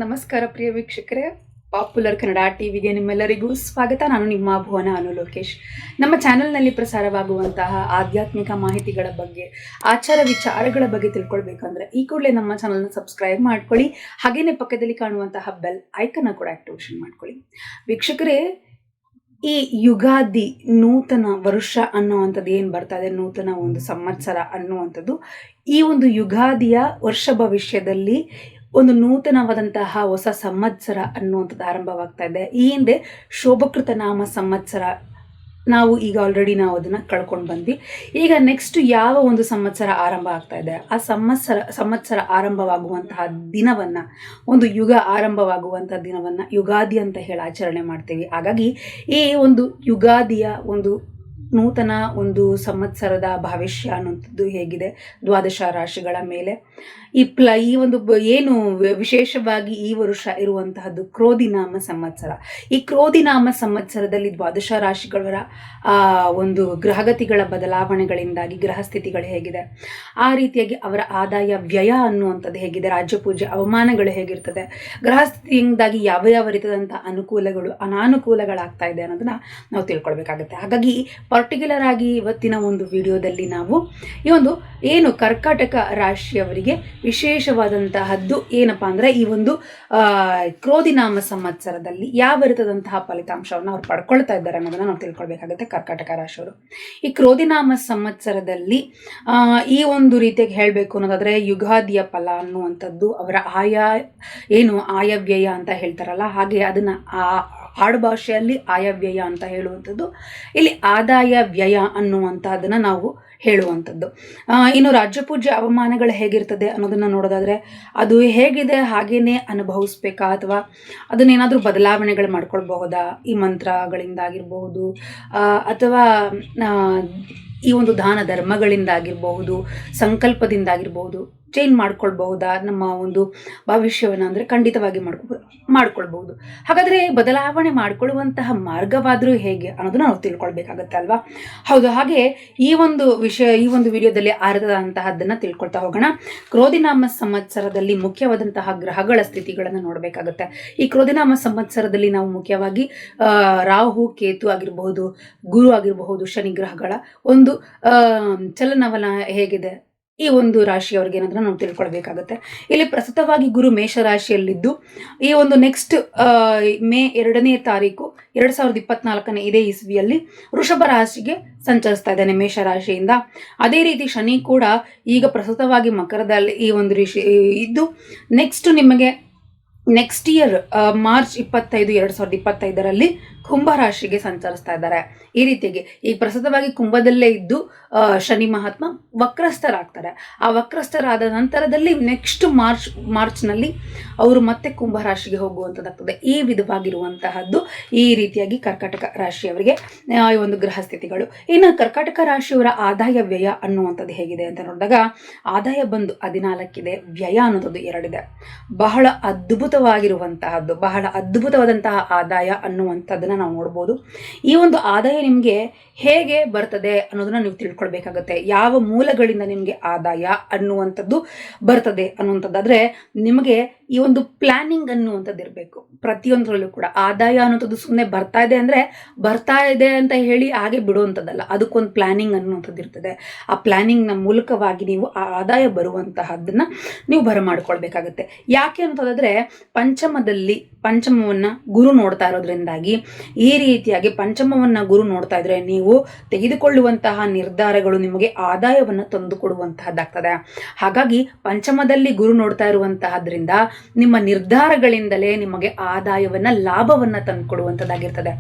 ನಮಸ್ಕಾರ ಪ್ರಿಯ ವೀಕ್ಷಕರೇ, ಪಾಪ್ಯುಲರ್ ಕನ್ನಡ ಟಿವಿಗೆ ನಿಮ್ಮೆಲ್ಲರಿಗೂ ಸ್ವಾಗತ. ನಾನು ನಿಮ್ಮ ಭುವನ ಅನು ಲೋಕೇಶ್. ನಮ್ಮ ಚಾನೆಲ್ನಲ್ಲಿ ಪ್ರಸಾರವಾಗುವಂತಹ ಆಧ್ಯಾತ್ಮಿಕ ಮಾಹಿತಿಗಳ ಬಗ್ಗೆ, ಆಚಾರ ವಿಚಾರಗಳ ಬಗ್ಗೆ ತಿಳ್ಕೊಳ್ಬೇಕಂದ್ರೆ ಈ ಕೂಡಲೇ ನಮ್ಮ ಚಾನಲ್ನ ಸಬ್ಸ್ಕ್ರೈಬ್ ಮಾಡ್ಕೊಳ್ಳಿ. ಹಾಗೇನೆ ಪಕ್ಕದಲ್ಲಿ ಕಾಣುವಂತಹ ಬೆಲ್ ಐಕನ್ನ ಕೂಡ ಆಕ್ಟಿವೇಶನ್ ಮಾಡ್ಕೊಳ್ಳಿ. ವೀಕ್ಷಕರೇ, ಈ ಯುಗಾದಿ ನೂತನ ವರ್ಷ ಅನ್ನುವಂಥದ್ದು ಏನು ಬರ್ತಾ ಇದೆ, ನೂತನ ಒಂದು ಸಂವತ್ಸರ ಅನ್ನುವಂಥದ್ದು, ಈ ಒಂದು ಯುಗಾದಿಯ ವರ್ಷ ಭವಿಷ್ಯದಲ್ಲಿ ಒಂದು ನೂತನವಾದಂತಹ ಹೊಸ ಸಂವತ್ಸರ ಅನ್ನುವಂಥದ್ದು ಆರಂಭವಾಗ್ತಾ ಇದೆ. ಈ ಹಿಂದೆ ಶೋಭಕೃತ ನಾಮ ಸಂವತ್ಸರ ನಾವು ಈಗ ಆಲ್ರೆಡಿ ನಾವು ಅದನ್ನು ಕಳ್ಕೊಂಡು ಬಂದ್ವಿ. ಈಗ ನೆಕ್ಸ್ಟ್ ಯಾವ ಒಂದು ಸಂವತ್ಸರ ಆರಂಭ ಆಗ್ತಾ ಇದೆ, ಆ ಸಂವತ್ಸರ ಆರಂಭವಾಗುವಂತಹ ದಿನವನ್ನು, ಒಂದು ಯುಗ ಆರಂಭವಾಗುವಂತಹ ದಿನವನ್ನು ಯುಗಾದಿ ಅಂತ ಹೇಳಿ ಆಚರಣೆ ಮಾಡ್ತೀವಿ. ಹಾಗಾಗಿ ಈ ಒಂದು ಯುಗಾದಿಯ ಒಂದು ನೂತನ ಒಂದು ಸಂವತ್ಸರದ ಭವಿಷ್ಯ ಅನ್ನುವಂಥದ್ದು ಹೇಗಿದೆ, ದ್ವಾದಶ ರಾಶಿಗಳ ಮೇಲೆ ಈ ಒಂದು ಏನು ವಿಶೇಷವಾಗಿ ಈ ವರ್ಷ ಇರುವಂತಹದ್ದು ಕ್ರೋಧಿನಾಮ ಸಂವತ್ಸರ. ಈ ಕ್ರೋಧಿನಾಮ ಸಂವತ್ಸರದಲ್ಲಿ ದ್ವಾದಶ ರಾಶಿಗಳ ಒಂದು ಗ್ರಹಗತಿಗಳ ಬದಲಾವಣೆಗಳಿಂದಾಗಿ ಗ್ರಹಸ್ಥಿತಿಗಳು ಹೇಗಿದೆ, ಆ ರೀತಿಯಾಗಿ ಅವರ ಆದಾಯ ವ್ಯಯ ಅನ್ನುವಂಥದ್ದು ಹೇಗಿದೆ, ರಾಜ್ಯ ಪೂಜೆ ಅವಮಾನಗಳು ಹೇಗಿರ್ತದೆ, ಗ್ರಹಸ್ಥಿತಿಯಿಂದಾಗಿ ಯಾವ ಯಾವ ರೀತಿಯಾದಂಥ ಅನುಕೂಲಗಳು ಅನಾನುಕೂಲಗಳಾಗ್ತಾ ಇದೆ ಅನ್ನೋದನ್ನ ನಾವು ತಿಳ್ಕೊಳ್ಬೇಕಾಗುತ್ತೆ. ಹಾಗಾಗಿ ಪರ್ಟಿಕ್ಯುಲರ್ ಆಗಿ ಇವತ್ತಿನ ಒಂದು ವಿಡಿಯೋದಲ್ಲಿ ನಾವು ಈ ಒಂದು ಏನು ಕರ್ಕಾಟಕ ರಾಶಿಯವರಿಗೆ ವಿಶೇಷವಾದಂತಹದ್ದು ಏನಪ್ಪಾ ಅಂದ್ರೆ, ಈ ಒಂದು ಕ್ರೋಧಿನಾಮ ಸಂವತ್ಸರದಲ್ಲಿ ಯಾವ ರೀತಿಯಾದಂತಹ ಫಲಿತಾಂಶವನ್ನು ಅವ್ರು ಪಡ್ಕೊಳ್ತಾ ಇದ್ದಾರೆ ಅನ್ನೋದನ್ನ ನಾವು ತಿಳ್ಕೊಳ್ಬೇಕಾಗುತ್ತೆ. ಕರ್ಕಾಟಕ ರಾಶಿಯವರು ಈ ಕ್ರೋಧಿನಾಮ ಸಂವತ್ಸರದಲ್ಲಿ ಈ ಒಂದು ರೀತಿಯಾಗಿ ಹೇಳಬೇಕು ಅನ್ನೋದಾದ್ರೆ, ಯುಗಾದಿಯ ಫಲ ಅನ್ನುವಂಥದ್ದು ಅವರ ಆಯವ್ಯಯ ಅಂತ ಹೇಳ್ತಾರಲ್ಲ, ಹಾಗೆ ಅದನ್ನ ಆಡು ಭಾಷೆಯಲ್ಲಿ ಆಯವ್ಯಯ ಅಂತ ಹೇಳುವಂಥದ್ದು, ಇಲ್ಲಿ ಆದಾಯ ವ್ಯಯ ಅನ್ನುವಂಥದ್ದನ್ನು ನಾವು ಹೇಳುವಂಥದ್ದು. ಇನ್ನು ರಾಜ್ಯಪೂಜ್ಯ ಅವಮಾನಗಳು ಹೇಗಿರ್ತದೆ ಅನ್ನೋದನ್ನು ನೋಡೋದಾದರೆ, ಅದು ಹೇಗಿದೆ ಹಾಗೇನೆ ಅನುಭವಿಸ್ಬೇಕಾ ಅಥವಾ ಅದನ್ನೇನಾದರೂ ಬದಲಾವಣೆಗಳು ಮಾಡ್ಕೊಳ್ಬಹುದಾ, ಈ ಮಂತ್ರಗಳಿಂದಾಗಿರಬಹುದು ಅಥವಾ ಈ ಒಂದು ದಾನ ಧರ್ಮಗಳಿಂದಾಗಿರಬಹುದು, ಸಂಕಲ್ಪದಿಂದಾಗಿರಬಹುದು ಚೇಂಜ್ ಮಾಡ್ಕೊಳ್ಬಹುದಾ ನಮ್ಮ ಒಂದು ಭವಿಷ್ಯವನ್ನು ಅಂದರೆ ಖಂಡಿತವಾಗಿ ಮಾಡ್ಕೊಳ್ಬಹುದು. ಹಾಗಾದರೆ ಬದಲಾವಣೆ ಮಾಡಿಕೊಳ್ಳುವಂತಹ ಮಾರ್ಗವಾದರೂ ಹೇಗೆ ಅನ್ನೋದನ್ನ ನಾವು ತಿಳ್ಕೊಳ್ಬೇಕಾಗತ್ತೆ ಅಲ್ವಾ? ಹೌದು. ಹಾಗೆ ಈ ಒಂದು ವಿಡಿಯೋದಲ್ಲಿ ಆರದಂತಹದ್ದನ್ನು ತಿಳ್ಕೊಳ್ತಾ ಹೋಗೋಣ. ಕ್ರೋಧಿನಾಮ ಸಂವತ್ಸರದಲ್ಲಿ ಮುಖ್ಯವಾದಂತಹ ಗ್ರಹಗಳ ಸ್ಥಿತಿಗಳನ್ನು ನೋಡಬೇಕಾಗುತ್ತೆ. ಈ ಕ್ರೋಧಿನಾಮ ಸಂವತ್ಸರದಲ್ಲಿ ನಾವು ಮುಖ್ಯವಾಗಿ ರಾಹು, ಕೇತು ಆಗಿರಬಹುದು, ಗುರು ಆಗಿರಬಹುದು, ಶನಿ ಗ್ರಹಗಳ ಒಂದು ಚಲನವಲನ ಹೇಗಿದೆ ಈ ಒಂದು ರಾಶಿಯವರಿಗೆ ಏನಾದ್ರೂ ನಾವು ತಿಳ್ಕೊಳ್ಬೇಕಾಗುತ್ತೆ. ಇಲ್ಲಿ ಪ್ರಸ್ತುತವಾಗಿ ಗುರು ಮೇಷರಾಶಿಯಲ್ಲಿದ್ದು ಈ ಒಂದು ನೆಕ್ಸ್ಟ್ ಮೇ 2ನೇ ತಾರೀಕು 2024 ಇದೇ ಇಸ್ವಿಯಲ್ಲಿ ವೃಷಭ ರಾಶಿಗೆ ಸಂಚರಿಸ್ತಾ ಇದ್ದಾನೆ ಮೇಷರಾಶಿಯಿಂದ. ಅದೇ ರೀತಿ ಶನಿ ಕೂಡ ಈಗ ಪ್ರಸ್ತುತವಾಗಿ ಮಕರದಲ್ಲಿ ಈ ಒಂದು ರಾಶಿ ಇದ್ದು ನೆಕ್ಸ್ಟ್ ನಿಮಗೆ ನೆಕ್ಸ್ಟ್ ಇಯರ್ ಮಾರ್ಚ್ 25, 2025ರಲ್ಲಿ ಕುಂಭರಾಶಿಗೆ ಸಂಚರಿಸ್ತಾ ಇದ್ದಾರೆ. ಈ ರೀತಿಯಾಗಿ ಈ ಪ್ರಸ್ತುತವಾಗಿ ಕುಂಭದಲ್ಲೇ ಇದ್ದು ಶನಿ ಮಹಾತ್ಮ ವಕ್ರಸ್ಥರಾಗ್ತಾರೆ. ಆ ವಕ್ರಸ್ಥರಾದ ನಂತರದಲ್ಲಿ ನೆಕ್ಸ್ಟ್ ಮಾರ್ಚ್ನಲ್ಲಿ ಅವರು ಮತ್ತೆ ಕುಂಭರಾಶಿಗೆ ಹೋಗುವಂಥದ್ದಾಗ್ತದೆ. ಈ ವಿಧವಾಗಿರುವಂತಹದ್ದು ಈ ರೀತಿಯಾಗಿ ಕರ್ಕಾಟಕ ರಾಶಿಯವರಿಗೆ ಈ ಒಂದು ಗ್ರಹ ಸ್ಥಿತಿಗಳು. ಇನ್ನು ಕರ್ಕಾಟಕ ರಾಶಿಯವರ ಆದಾಯ ವ್ಯಯ ಅನ್ನುವಂಥದ್ದು ಹೇಗಿದೆ ಅಂತ ನೋಡಿದಾಗ, ಆದಾಯ ಬಂದು 14 ಇದೆ, ವ್ಯಯ ಅನ್ನೋದು 2 ಇದೆ. ಬಹಳ ಅದ್ಭುತವಾದಂತಹ ಆದಾಯ ಅನ್ನುವಂಥದ್ದನ್ನ ನಾವು ನೋಡ್ಬೋದು. ಈ ಒಂದು ಆದಾಯ ನಿಮಗೆ ಹೇಗೆ ಬರ್ತದೆ ಅನ್ನೋದನ್ನ ನೀವು ತಿಳ್ಕೊಳ್ಬೇಕಾಗತ್ತೆ. ಯಾವ ಮೂಲಗಳಿಂದ ನಿಮಗೆ ಆದಾಯ ಅನ್ನುವಂಥದ್ದು ಬರ್ತದೆ ಅನ್ನುವಂಥದ್ದಾದ್ರೆ, ನಿಮಗೆ ಈ ಒಂದು ಪ್ಲಾನಿಂಗ್ ಅನ್ನುವಂಥದ್ದು ಇರಬೇಕು. ಪ್ರತಿಯೊಂದರಲ್ಲೂ ಕೂಡ ಆದಾಯ ಅನ್ನುವಂಥದ್ದು ಸುಮ್ಮನೆ ಬರ್ತಾ ಇದೆ ಅಂತ ಹೇಳಿ ಹಾಗೆ ಬಿಡುವಂಥದ್ದಲ್ಲ. ಅದಕ್ಕೊಂದು ಪ್ಲಾನಿಂಗ್ ಅನ್ನುವಂಥದ್ದು ಇರ್ತದೆ. ಆ ಪ್ಲಾನಿಂಗ್ನ ಮೂಲಕವಾಗಿ ನೀವು ಆ ಆದಾಯ ಬರುವಂತಹದ್ದನ್ನ ನೀವು ಬರಮಾಡ್ಕೊಳ್ಬೇಕಾಗತ್ತೆ. ಯಾಕೆ ಅಂತಂದ್ರೆ, ಪಂಚಮವನ್ನ ಗುರು ನೋಡ್ತಾ ಇರೋದ್ರಿಂದಾಗಿ ಈ ರೀತಿಯಾಗಿ ಪಂಚಮವನ್ನ ಗುರು ನೋಡ್ತಾ ಇದ್ರೆ ನೀವು ತೆಗೆದುಕೊಳ್ಳುವಂತಹ ನಿರ್ಧಾರಗಳು ನಿಮಗೆ ಆದಾಯವನ್ನು ತಂದು ಕೊಡುವಂತಹದ್ದಾಗ್ತದೆ. ಹಾಗಾಗಿ ಪಂಚಮದಲ್ಲಿ ಗುರು ನೋಡ್ತಾ ಇರುವಂತಹದ್ರಿಂದ ನಿಮ್ಮ ನಿರ್ಧಾರಗಳಿಂದಲೇ ನಿಮಗೆ ಆದಾಯವನ್ನ, ಲಾಭವನ್ನ ತಂದು ಕೊಡುವಂತದ್ದಾಗಿರ್ತದೆ.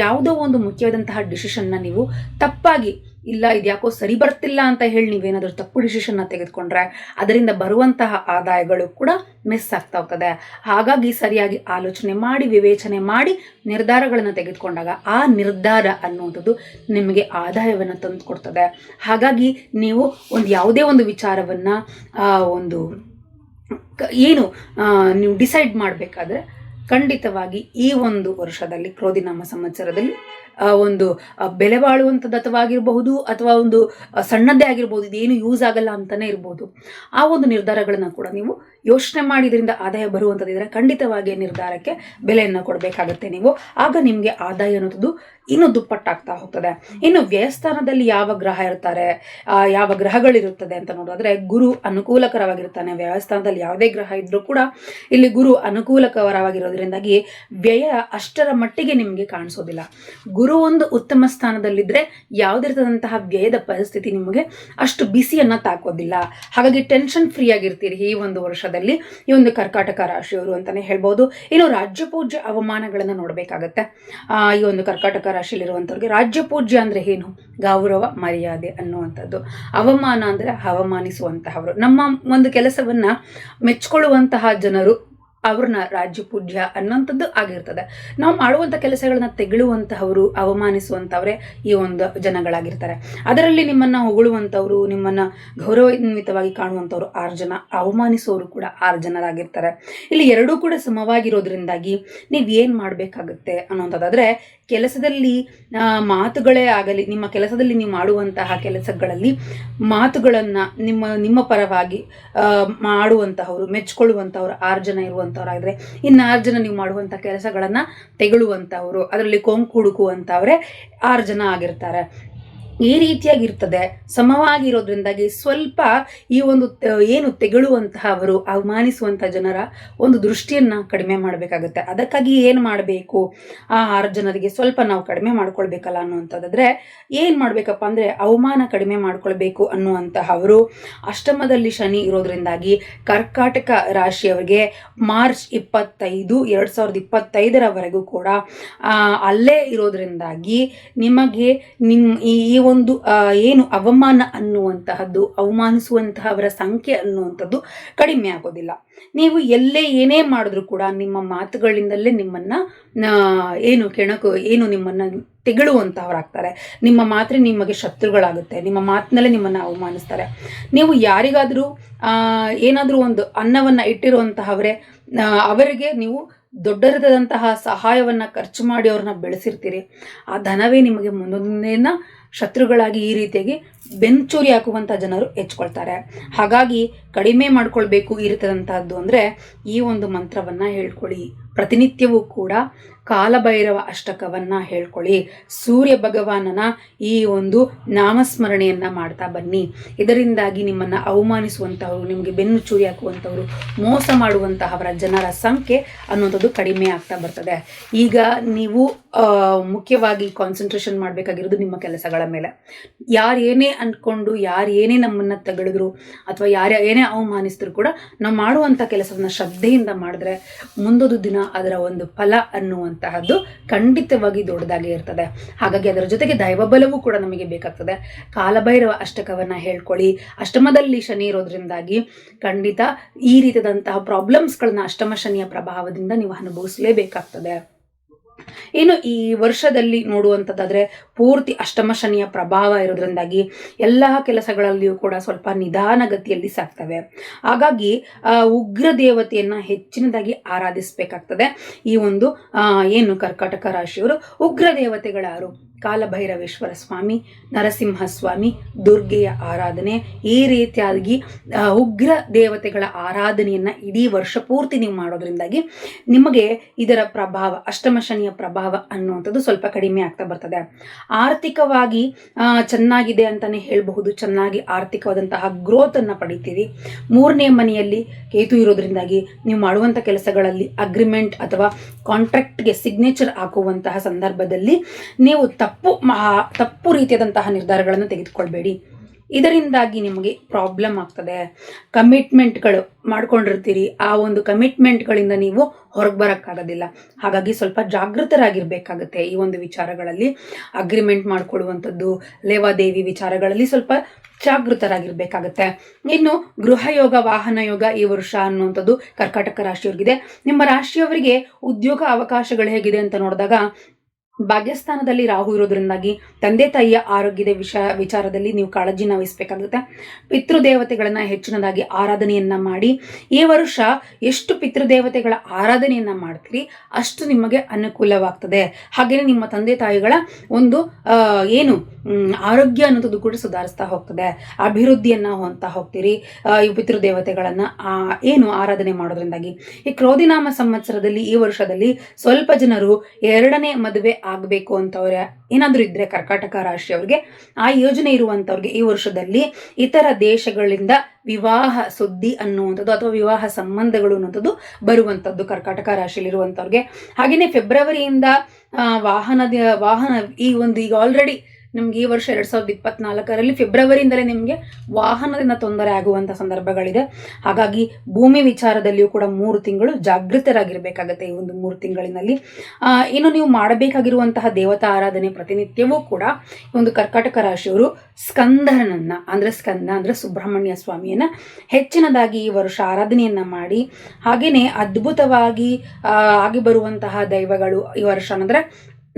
ಯಾವುದೋ ಒಂದು ಮುಖ್ಯವಾದಂತಹ ಡಿಸಿಷನ್ನ ನೀವು ತಪ್ಪಾಗಿ, ಇಲ್ಲ ಇದ್ಯಾಕೋ ಸರಿ ಬರ್ತಿಲ್ಲ ಅಂತ ಹೇಳಿ ನೀವೇನಾದ್ರೂ ತಪ್ಪು ಡಿಸಿಷನ್ನ ತೆಗೆದುಕೊಂಡ್ರೆ ಅದರಿಂದ ಬರುವಂತಹ ಆದಾಯಗಳು ಕೂಡ ಮಿಸ್ ಆಗ್ತಾ ಹೋಗ್ತದೆ. ಹಾಗಾಗಿ ಸರಿಯಾಗಿ ಆಲೋಚನೆ ಮಾಡಿ, ವಿವೇಚನೆ ಮಾಡಿ ನಿರ್ಧಾರಗಳನ್ನು ತೆಗೆದುಕೊಂಡಾಗ ಆ ನಿರ್ಧಾರ ಅನ್ನುವಂಥದ್ದು ನಿಮಗೆ ಆದಾಯವನ್ನು ತಂದು ಕೊಡ್ತದೆ. ಹಾಗಾಗಿ ನೀವು ಯಾವುದೇ ಒಂದು ವಿಚಾರವನ್ನ ನೀವು ಡಿಸೈಡ್ ಮಾಡಬೇಕಾದ್ರೆ ಖಂಡಿತವಾಗಿ ಈ ಒಂದು ವರ್ಷದಲ್ಲಿ ಕ್ರೋಧಿನಾಮ ಸಂವತ್ಸರದಲ್ಲಿ ಒಂದು ಬೆಲೆ ಬಾಳುವಂಥದ್ದು ಅಥವಾ ಆಗಿರಬಹುದು, ಅಥವಾ ಒಂದು ಸಣ್ಣದ್ದೇ ಆಗಿರ್ಬೋದು, ಇದೇನು ಯೂಸ್ ಆಗಲ್ಲ ಅಂತಾನೆ ಇರ್ಬೋದು. ಆ ಒಂದು ನಿರ್ಧಾರಗಳನ್ನ ಕೂಡ ನೀವು ಯೋಚನೆ ಮಾಡಿ ಇದರಿಂದ ಆದಾಯ ಬರುವಂಥದ್ದಿದ್ರೆ ಖಂಡಿತವಾಗಿ ನಿರ್ಧಾರಕ್ಕೆ ಬೆಲೆಯನ್ನು ಕೊಡಬೇಕಾಗುತ್ತೆ ನೀವು. ಆಗ ನಿಮಗೆ ಆದಾಯ ಅನ್ನೋದು ಇನ್ನೂ ದುಪ್ಪಟ್ಟಾಗ್ತಾ ಹೋಗ್ತದೆ. ಇನ್ನು ವ್ಯಯಸ್ಥಾನದಲ್ಲಿ ಯಾವ ಗ್ರಹ ಇರ್ತಾರೆ, ಯಾವ ಗ್ರಹಗಳಿರುತ್ತದೆ ಅಂತ ನೋಡಿದ್ರೆ ಗುರು ಅನುಕೂಲಕರವಾಗಿರ್ತಾನೆ. ವ್ಯಯಸ್ಥಾನದಲ್ಲಿ ಯಾವುದೇ ಗ್ರಹ ಇದ್ರೂ ಕೂಡ ಇಲ್ಲಿ ಗುರು ಅನುಕೂಲಕರವಾಗಿರೋದ್ರಿಂದಾಗಿ ವ್ಯಯ ಅಷ್ಟರ ಮಟ್ಟಿಗೆ ನಿಮಗೆ ಕಾಣಿಸೋದಿಲ್ಲ. ಗುರು ಒಂದು ಉತ್ತಮ ಸ್ಥಾನದಲ್ಲಿದ್ದರೆ ಯಾವುದಿರ್ತದಂತಹ ವ್ಯಯದ ಪರಿಸ್ಥಿತಿ ನಿಮಗೆ ಅಷ್ಟು ಬಿಸಿಯನ್ನು ತಾಕೋದಿಲ್ಲ. ಹಾಗಾಗಿ ಟೆನ್ಷನ್ ಫ್ರೀ ಆಗಿರ್ತೀರಿ ಈ ಒಂದು ವರ್ಷದಲ್ಲಿ, ಈ ಒಂದು ಕರ್ಕಾಟಕ ರಾಶಿಯವರು ಅಂತಾನೆ ಹೇಳ್ಬೋದು. ಇನ್ನು ರಾಜ್ಯ ಪೂಜ್ಯ ಅವಮಾನಗಳನ್ನು ನೋಡಬೇಕಾಗತ್ತೆ. ಈ ಒಂದು ಕರ್ಕಾಟಕ ರಾಶಿಯಲ್ಲಿರುವಂಥವ್ರಿಗೆ ರಾಜ್ಯ ಪೂಜ್ಯ ಅಂದರೆ ಏನು? ಗೌರವ ಮರ್ಯಾದೆ ಅನ್ನುವಂಥದ್ದು. ಅವಮಾನ ಅಂದರೆ ಅವಮಾನಿಸುವಂತಹವರು. ನಮ್ಮ ಒಂದು ಕೆಲಸವನ್ನ ಮೆಚ್ಕೊಳ್ಳುವಂತಹ ಜನರು ಅವ್ರನ್ನ ರಾಜ್ಯ ಪೂಜ್ಯ ಅನ್ನೋಂಥದ್ದು ಆಗಿರ್ತದೆ. ನಾವು ಮಾಡುವಂಥ ಕೆಲಸಗಳನ್ನ ತೆಗಳುವಂತಹವರು, ಅವಮಾನಿಸುವಂಥವರೇ ಈ ಒಂದು ಜನಗಳಾಗಿರ್ತಾರೆ. ಅದರಲ್ಲಿ ನಿಮ್ಮನ್ನ ಹೊಗಳುವಂಥವ್ರು, ನಿಮ್ಮನ್ನ ಗೌರವಾನ್ವಿತವಾಗಿ ಕಾಣುವಂಥವ್ರು 6 ಜನ, ಅವಮಾನಿಸೋರು ಕೂಡ 6 ಜನರಾಗಿರ್ತಾರೆ. ಇಲ್ಲಿ ಎರಡೂ ಕೂಡ ಸಮವಾಗಿರೋದ್ರಿಂದಾಗಿ ನೀವು ಏನು ಮಾಡಬೇಕಾಗುತ್ತೆ ಅನ್ನೋಂಥದ್ದಾದ್ರೆ, ಕೆಲಸದಲ್ಲಿ ಮಾತುಗಳೇ ಆಗಲಿ, ನಿಮ್ಮ ಕೆಲಸದಲ್ಲಿ ನೀವು ಮಾಡುವಂತಹ ಕೆಲಸಗಳಲ್ಲಿ ಮಾತುಗಳನ್ನು ನಿಮ್ಮ ಪರವಾಗಿ ಮಾಡುವಂತಹವರು, ಮೆಚ್ಕೊಳ್ಳುವಂಥವ್ರು 6 ಜನ ಇರುವಂಥವ್ರಾಗಿದ್ರೆ, ಇನ್ನು 6 ಜನ ನೀವು ಮಾಡುವಂಥ ಕೆಲಸಗಳನ್ನು ತೆಗಳುವಂಥವ್ರು, ಅದರಲ್ಲಿ ಕೊಂಕು ಹುಡುಕುವಂಥವ್ರೆ 6 ಜನ ಆಗಿರ್ತಾರೆ. ಈ ರೀತಿಯಾಗಿರ್ತದೆ. ಸಮವಾಗಿರೋದ್ರಿಂದಾಗಿ ಸ್ವಲ್ಪ ಈ ಒಂದು ಏನು ತೆಗಳುವಂತಹವರು, ಅವಮಾನಿಸುವಂಥ ಜನರ ಒಂದು ದೃಷ್ಟಿಯನ್ನು ಕಡಿಮೆ ಮಾಡಬೇಕಾಗುತ್ತೆ. ಅದಕ್ಕಾಗಿ ಏನು ಮಾಡಬೇಕು, ಆ 6 ಜನರಿಗೆ ಸ್ವಲ್ಪ ನಾವು ಕಡಿಮೆ ಮಾಡ್ಕೊಳ್ಬೇಕಲ್ಲ ಅನ್ನುವಂಥದ್ದಾದ್ರೆ ಏನು ಮಾಡಬೇಕಪ್ಪ ಅಂದರೆ, ಅವಮಾನ ಕಡಿಮೆ ಮಾಡ್ಕೊಳ್ಬೇಕು ಅನ್ನುವಂತಹವರು ಅಷ್ಟಮದಲ್ಲಿ ಶನಿ ಇರೋದ್ರಿಂದಾಗಿ ಕರ್ಕಾಟಕ ರಾಶಿಯವರಿಗೆ ಮಾರ್ಚ್ 25, 2025 ಕೂಡ ಅಲ್ಲೇ ಇರೋದ್ರಿಂದಾಗಿ ನಿಮಗೆ ಈ ಒಂದು ಏನು ಅವಮಾನ ಅನ್ನುವಂತಹದ್ದು, ಅವಮಾನಿಸುವಂತಹವರ ಸಂಖ್ಯೆ ಅನ್ನುವಂಥದ್ದು ಕಡಿಮೆ ಆಗೋದಿಲ್ಲ. ನೀವು ಎಲ್ಲೇ ಏನೇ ಮಾಡಿದ್ರು ಕೂಡ ನಿಮ್ಮ ಮಾತುಗಳಿಂದಲೇ ನಿಮ್ಮನ್ನ ನಿಮ್ಮನ್ನ ತೆಗಳುವಂತಹವರಾಗ್ತಾರೆ. ನಿಮ್ಮ ಮಾತ್ರ ನಿಮಗೆ ಶತ್ರುಗಳಾಗುತ್ತೆ. ನಿಮ್ಮ ಮಾತಿನಲ್ಲೇ ನಿಮ್ಮನ್ನ ಅವಮಾನಿಸ್ತಾರೆ. ನೀವು ಯಾರಿಗಾದರೂ ಏನಾದರೂ ಒಂದು ಅನ್ನವನ್ನ ಇಟ್ಟಿರುವಂತಹವರೇ, ಅವರಿಗೆ ನೀವು ದೊಡ್ಡದಾದಂತಹ ಸಹಾಯವನ್ನ ಖರ್ಚು ಮಾಡಿ ಅವ್ರನ್ನ ಬೆಳೆಸಿರ್ತೀರಿ. ಆ ಧನವೇ ನಿಮಗೆ ಮುಂದೊಂದಿನ ಶತ್ರುಗಳಾಗಿ ಈ ರೀತಿಯಾಗಿ ಬೆಂಚೂರಿ ಹಾಕುವಂಥ ಜನರು ಹೆಚ್ಕೊಳ್ತಾರೆ. ಹಾಗಾಗಿ ಕಡಿಮೆ ಮಾಡ್ಕೊಳ್ಬೇಕು ಇರ್ತದಂತಹದ್ದು ಅಂದರೆ ಈ ಒಂದು ಮಂತ್ರವನ್ನು ಹೇಳ್ಕೊಳ್ಳಿ. ಪ್ರತಿನಿತ್ಯವೂ ಕೂಡ ಕಾಲಭೈರವ ಅಷ್ಟಕವನ್ನು ಹೇಳ್ಕೊಳ್ಳಿ. ಸೂರ್ಯ ಭಗವಾನನ ಈ ಒಂದು ನಾಮಸ್ಮರಣೆಯನ್ನು ಮಾಡ್ತಾ ಬನ್ನಿ. ಇದರಿಂದಾಗಿ ನಿಮ್ಮನ್ನು ಅವಮಾನಿಸುವಂತಹವರು, ನಿಮಗೆ ಬೆನ್ನು ಚೂರಿ ಹಾಕುವಂಥವರು, ಮೋಸ ಮಾಡುವಂತಹವರ ಜನರ ಸಂಖ್ಯೆ ಅನ್ನುವಂಥದ್ದು ಕಡಿಮೆ ಆಗ್ತಾ ಬರ್ತದೆ. ಈಗ ನೀವು ಮುಖ್ಯವಾಗಿ ಕಾನ್ಸಂಟ್ರೇಷನ್ ಮಾಡಬೇಕಾಗಿರೋದು ನಿಮ್ಮ ಕೆಲಸಗಳ ಮೇಲೆ. ಯಾರು ಏನೇ ಅಂದ್ಕೊಂಡು, ಯಾರು ಏನೇ ನಮ್ಮನ್ನು ತಗಳಿದ್ರು ಅಥವಾ ಯಾರು ಏನೇ ಅವಮಾನಿಸಿದ್ರು ಕೂಡ ನಾವು ಮಾಡುವಂಥ ಕೆಲಸವನ್ನು ಶ್ರದ್ಧೆಯಿಂದ ಮಾಡಿದ್ರೆ ಮುಂದೊಂದು ದಿನ ಅದರ ಒಂದು ಫಲ ಅನ್ನುವಂತಹದ್ದು ಖಂಡಿತವಾಗಿ ದೊಡ್ಡದಾಗಿ ಇರ್ತದೆ. ಹಾಗಾಗಿ ಅದರ ಜೊತೆಗೆ ದೈವಬಲವೂ ಕೂಡ ನಮಗೆ ಬೇಕಾಗ್ತದೆ. ಕಾಲಭೈರವ ಅಷ್ಟಕವನ್ನು ಹೇಳ್ಕೊಳ್ಳಿ. ಅಷ್ಟಮದಲ್ಲಿ ಶನಿ ಇರೋದ್ರಿಂದಾಗಿ ಖಂಡಿತ ಈ ರೀತಿಯಾದಂತಹ ಪ್ರಾಬ್ಲಮ್ಸ್ಗಳನ್ನ ಅಷ್ಟಮ ಶನಿಯ ಪ್ರಭಾವದಿಂದ ನೀವು ಅನುಭವಿಸಲೇಬೇಕಾಗ್ತದೆ. ಇನ್ನು ಈ ವರ್ಷದಲ್ಲಿ ನೋಡುವಂಥದ್ದಾದ್ರೆ ಪೂರ್ತಿ ಅಷ್ಟಮ ಶನಿಯ ಪ್ರಭಾವ ಇರೋದ್ರಿಂದಾಗಿ ಎಲ್ಲ ಕೆಲಸಗಳಲ್ಲಿಯೂ ಕೂಡ ಸ್ವಲ್ಪ ನಿಧಾನಗತಿಯಲ್ಲಿ ಸಾಗ್ತವೆ. ಹಾಗಾಗಿ ಉಗ್ರ ದೇವತೆಯನ್ನ ಹೆಚ್ಚಿನದಾಗಿ ಆರಾಧಿಸಬೇಕಾಗ್ತದೆ. ಈ ಒಂದು ಏನು ಕರ್ಕಾಟಕ ರಾಶಿಯವರು ಉಗ್ರ ದೇವತೆಗಳಾರು ಕಾಲಭೈರವೇಶ್ವರ ಸ್ವಾಮಿ, ನರಸಿಂಹ ಸ್ವಾಮಿ, ದುರ್ಗೆಯ ಆರಾಧನೆ, ಈ ರೀತಿಯಾಗಿ ಉಗ್ರ ದೇವತೆಗಳ ಆರಾಧನೆಯನ್ನ ಇಡೀ ವರ್ಷ ಪೂರ್ತಿ ನೀವು ಮಾಡೋದ್ರಿಂದಾಗಿ ನಿಮಗೆ ಇದರ ಪ್ರಭಾವ, ಅಷ್ಟಮ ಶನಿಯ ಪ್ರಭಾವ ಅನ್ನುವಂಥದ್ದು ಸ್ವಲ್ಪ ಕಡಿಮೆ ಆಗ್ತಾ ಬರ್ತದೆ. ಆರ್ಥಿಕವಾಗಿ ಚೆನ್ನಾಗಿದೆ ಅಂತಾನೆ ಹೇಳಬಹುದು. ಚೆನ್ನಾಗಿ ಆರ್ಥಿಕವಾದಂತಹ ಗ್ರೋತ್ ಅನ್ನ ಪಡಿತೀರಿ. 3ನೇ ಮನೆಯಲ್ಲಿ ಕೇತು ಇರೋದ್ರಿಂದಾಗಿ ನೀವು ಮಾಡುವಂಥ ಕೆಲಸಗಳಲ್ಲಿ ಅಗ್ರಿಮೆಂಟ್ ಅಥವಾ ಕಾಂಟ್ರಾಕ್ಟ್ಗೆ ಸಿಗ್ನೇಚರ್ ಹಾಕುವಂತಹ ಸಂದರ್ಭದಲ್ಲಿ ನೀವು ತಪ್ಪು ರೀತಿಯಾದಂತಹ ನಿರ್ಧಾರಗಳನ್ನು ತೆಗೆದುಕೊಳ್ಬೇಡಿ. ಇದರಿಂದಾಗಿ ನಿಮಗೆ ಪ್ರಾಬ್ಲಮ್ ಆಗ್ತದೆ. ಕಮಿಟ್ಮೆಂಟ್ಗಳು ಮಾಡ್ಕೊಂಡಿರ್ತೀರಿ, ಆ ಒಂದು ಕಮಿಟ್ಮೆಂಟ್ಗಳಿಂದ ನೀವು ಹೊರಗೆ ಬರೋಕ್ಕಾಗೋದಿಲ್ಲ. ಹಾಗಾಗಿ ಸ್ವಲ್ಪ ಜಾಗೃತರಾಗಿರ್ಬೇಕಾಗತ್ತೆ ಈ ಒಂದು ವಿಚಾರಗಳಲ್ಲಿ. ಅಗ್ರಿಮೆಂಟ್ ಮಾಡ್ಕೊಳ್ಳುವಂಥದ್ದು, ಲೇವಾದೇವಿ ವಿಚಾರಗಳಲ್ಲಿ ಸ್ವಲ್ಪ ಜಾಗೃತರಾಗಿರ್ಬೇಕಾಗತ್ತೆ. ಇನ್ನು ಗೃಹ ಯೋಗ, ವಾಹನ ಯೋಗ ಈ ವರ್ಷ ಅನ್ನುವಂಥದ್ದು ಕರ್ಕಾಟಕ ರಾಶಿಯವರಿಗಿದೆ. ನಿಮ್ಮ ರಾಶಿಯವರಿಗೆ ಉದ್ಯೋಗ ಅವಕಾಶಗಳು ಹೇಗಿದೆ ಅಂತ ನೋಡಿದಾಗ ಭಾಗ್ಯಸ್ಥಾನದಲ್ಲಿ ರಾಹು ಇರೋದ್ರಿಂದಾಗಿ ತಂದೆ ತಾಯಿಯ ಆರೋಗ್ಯದ ವಿಚಾರದಲ್ಲಿ ನೀವು ಕಾಳಜಿನ ವಹಿಸಬೇಕಾಗುತ್ತೆ. ಪಿತೃದೇವತೆಗಳನ್ನ ಹೆಚ್ಚಿನದಾಗಿ ಆರಾಧನೆಯನ್ನ ಮಾಡಿ. ಈ ವರ್ಷ ಎಷ್ಟು ಪಿತೃದೇವತೆಗಳ ಆರಾಧನೆಯನ್ನ ಮಾಡ್ತೀರಿ ಅಷ್ಟು ನಿಮಗೆ ಅನುಕೂಲವಾಗ್ತದೆ. ಹಾಗೆಯೇ ನಿಮ್ಮ ತಂದೆ ತಾಯಿಗಳ ಒಂದು ಏನು ಆರೋಗ್ಯ ಅನ್ನೋದು ಕೂಡ ಸುಧಾರಿಸ್ತಾ ಹೋಗ್ತದೆ. ಅಭಿವೃದ್ಧಿಯನ್ನ ಹೊಂದ್ತಾ ಹೋಗ್ತೀರಿ ಈ ಪಿತೃದೇವತೆಗಳನ್ನ ಏನು ಆರಾಧನೆ ಮಾಡೋದ್ರಿಂದಾಗಿ. ಈ ಕ್ರೋಧಿನಾಮ ಸಂವತ್ಸರದಲ್ಲಿ ಈ ವರ್ಷದಲ್ಲಿ ಸ್ವಲ್ಪ ಜನರು ಎರಡನೇ ಮದುವೆ ಆಗಬೇಕು ಅಂತವ್ರೆ ಏನಾದರೂ ಇದ್ರೆ ಕರ್ಕಾಟಕ ರಾಶಿಯವ್ರಿಗೆ, ಆ ಯೋಜನೆ ಇರುವಂತವ್ರಿಗೆ ಈ ವರ್ಷದಲ್ಲಿ ಇತರ ದೇಶಗಳಿಂದ ವಿವಾಹ ಸುದ್ದಿ ಅನ್ನುವಂಥದ್ದು ಅಥವಾ ವಿವಾಹ ಸಂಬಂಧಗಳು ಅನ್ನುವಂಥದ್ದು ಬರುವಂಥದ್ದು ಕರ್ಕಾಟಕ ರಾಶಿಯಲ್ಲಿರುವಂಥವ್ರಿಗೆ. ಹಾಗೆಯೇ ಫೆಬ್ರವರಿಯಿಂದ ವಾಹನ ಈಗ ಆಲ್ರೆಡಿ ನಿಮ್ಗೆ ಈ ವರ್ಷ 2024ರಲ್ಲಿ ಫೆಬ್ರವರಿಯಿಂದಲೇ ನಿಮಗೆ ವಾಹನದಿಂದ ತೊಂದರೆ ಆಗುವಂಥ ಸಂದರ್ಭಗಳಿದೆ. ಹಾಗಾಗಿ ಭೂಮಿ ವಿಚಾರದಲ್ಲಿಯೂ ಕೂಡ 3 ತಿಂಗಳು ಜಾಗೃತರಾಗಿರ್ಬೇಕಾಗತ್ತೆ. ಈ ಒಂದು 3 ತಿಂಗಳಿನಲ್ಲಿ ಇನ್ನು ನೀವು ಮಾಡಬೇಕಾಗಿರುವಂತಹ ದೇವತಾ ಆರಾಧನೆ ಪ್ರತಿನಿತ್ಯವೂ ಕೂಡ ಈ ಒಂದು ಕರ್ಕಾಟಕ ರಾಶಿಯವರು ಸ್ಕಂದ ಅಂದ್ರೆ ಸುಬ್ರಹ್ಮಣ್ಯ ಸ್ವಾಮಿಯನ್ನ ಹೆಚ್ಚಿನದಾಗಿ ಈ ವರ್ಷ ಆರಾಧನೆಯನ್ನ ಮಾಡಿ. ಹಾಗೆಯೇ ಅದ್ಭುತವಾಗಿ ಆಗಿ ಬರುವಂತಹ ದೈವಗಳು ಈ ವರ್ಷ ಅಂದ್ರೆ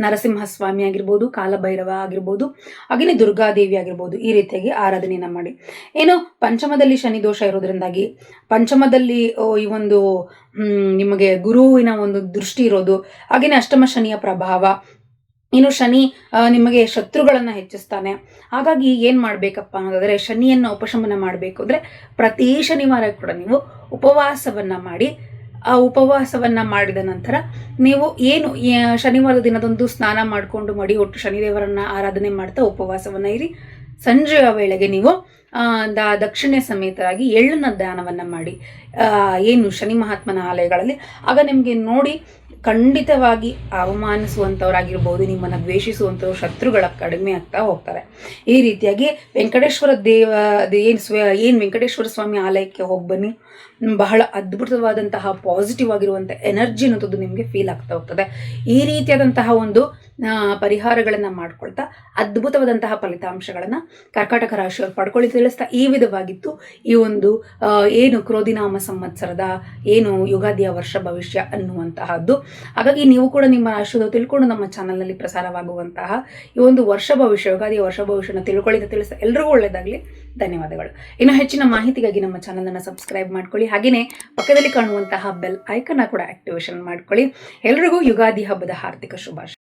ನರಸಿಂಹಸ್ವಾಮಿ ಆಗಿರ್ಬೋದು, ಕಾಲಭೈರವ ಆಗಿರ್ಬೋದು, ಹಾಗೆಯೇ ದುರ್ಗಾದೇವಿ ಆಗಿರ್ಬೋದು, ಈ ರೀತಿಯಾಗಿ ಆರಾಧನೆಯನ್ನ ಮಾಡಿ. ಏನು ಪಂಚಮದಲ್ಲಿ ಶನಿ ದೋಷ ಇರೋದ್ರಿಂದಾಗಿ ಪಂಚಮದಲ್ಲಿ ಈ ಒಂದು ನಿಮಗೆ ಗುರುವಿನ ಒಂದು ದೃಷ್ಟಿ ಇರೋದು, ಹಾಗೆಯೇ ಅಷ್ಟಮ ಶನಿಯ ಪ್ರಭಾವ, ಇನ್ನು ಶನಿ ನಿಮಗೆ ಶತ್ರುಗಳನ್ನ ಹೆಚ್ಚಿಸ್ತಾನೆ. ಹಾಗಾಗಿ ಏನ್ ಮಾಡ್ಬೇಕಪ್ಪ ಅನ್ನೋದಾದ್ರೆ ಶನಿಯನ್ನ ಉಪಶಮನ ಮಾಡಬೇಕು ಅಂದ್ರೆ ಪ್ರತಿ ಶನಿವಾರ ಕೂಡ ನೀವು ಉಪವಾಸವನ್ನ ಮಾಡಿ. ಆ ಉಪವಾಸವನ್ನ ಮಾಡಿದ ನಂತರ ನೀವು ಏನು ಶನಿವಾರದ ದಿನದಂದು ಸ್ನಾನ ಮಾಡಿಕೊಂಡು ಮಡಿ ಹೊಟ್ಟು ಶನಿದೇವರನ್ನ ಆರಾಧನೆ ಮಾಡ್ತಾ ಉಪವಾಸವನ್ನ ಇರಿ. ಸಂಜೆಯ ವೇಳೆಗೆ ನೀವು ದಕ್ಷಿಣ ಸಮೇತರಾಗಿ ಎಳ್ಳನ್ನ ದಾನವನ್ನ ಮಾಡಿ ಏನು ಶನಿ ಮಹಾತ್ಮನ ಆಲಯಗಳಲ್ಲಿ. ಆಗ ನಿಮಗೆ ನೋಡಿ ಖಂಡಿತವಾಗಿ ಅವಮಾನಿಸುವಂಥವ್ರಾಗಿರ್ಬೋದು, ನಿಮ್ಮನ್ನು ದ್ವೇಷಿಸುವಂಥವ್ರು ಶತ್ರುಗಳ ಕಡಿಮೆ ಆಗ್ತಾ ಹೋಗ್ತಾರೆ. ಈ ರೀತಿಯಾಗಿ ವೆಂಕಟೇಶ್ವರ ಏನು ವೆಂಕಟೇಶ್ವರ ಸ್ವಾಮಿ ಆಲಯಕ್ಕೆ ಹೋಗಿ ಬನ್ನಿ. ಬಹಳ ಅದ್ಭುತವಾದಂತಹ ಪಾಸಿಟಿವ್ ಆಗಿರುವಂಥ ಎನರ್ಜಿ ಅನ್ನೋದು ನಿಮಗೆ ಫೀಲ್ ಆಗ್ತಾ ಹೋಗ್ತದೆ. ಈ ರೀತಿಯಾದಂತಹ ಒಂದು ಪರಿಹಾರಗಳನ್ನು ಮಾಡ್ಕೊಳ್ತಾ ಅದ್ಭುತವಾದಂತಹ ಫಲಿತಾಂಶಗಳನ್ನು ಕರ್ಕಾಟಕ ರಾಶಿಯವರು ಪಡ್ಕೊಳ್ಳಿ ತಿಳಿಸ್ತಾ ಈ ವಿಧವಾಗಿತ್ತು ಈ ಒಂದು ಏನು ಕ್ರೋಧಿನಾಮ ಸಂವತ್ಸರದ ಏನು ಯುಗಾದಿಯ ವರ್ಷ ಭವಿಷ್ಯ ಅನ್ನುವಂತಹದ್ದು. ಹಾಗಾಗಿ ನೀವು ಕೂಡ ನಿಮ್ಮ ರಾಶಿಯನ್ನು ತಿಳ್ಕೊಂಡು ನಮ್ಮ ಚಾನಲ್ನಲ್ಲಿ ಪ್ರಸಾರವಾಗುವಂತಹ ಈ ಒಂದು ವರ್ಷ ಭವಿಷ್ಯ ಯುಗಾದಿಯ ವರ್ಷ ಭವಿಷ್ಯನ ತಿಳ್ಕೊಳ್ಳಿ ತಿಳಿಸ್ತಾ ಎಲ್ರಿಗೂ ಒಳ್ಳೆಯದಾಗಲಿ. ಧನ್ಯವಾದಗಳು. ಇನ್ನು ಹೆಚ್ಚಿನ ಮಾಹಿತಿಗಾಗಿ ನಮ್ಮ ಚಾನಲನ್ನು ಸಬ್ಸ್ಕ್ರೈಬ್ ಮಾಡ್ಕೊಳ್ಳಿ. ಹಾಗೆಯೇ ಪಕ್ಕದಲ್ಲಿ ಕಾಣುವಂತಹ ಬೆಲ್ ಐಕನ್ನ ಕೂಡ ಆಕ್ಟಿವೇಶನ್ ಮಾಡ್ಕೊಳ್ಳಿ. ಎಲ್ರಿಗೂ ಯುಗಾದಿ ಹಬ್ಬದ ಹಾರ್ದಿಕ ಶುಭಾಶಯ.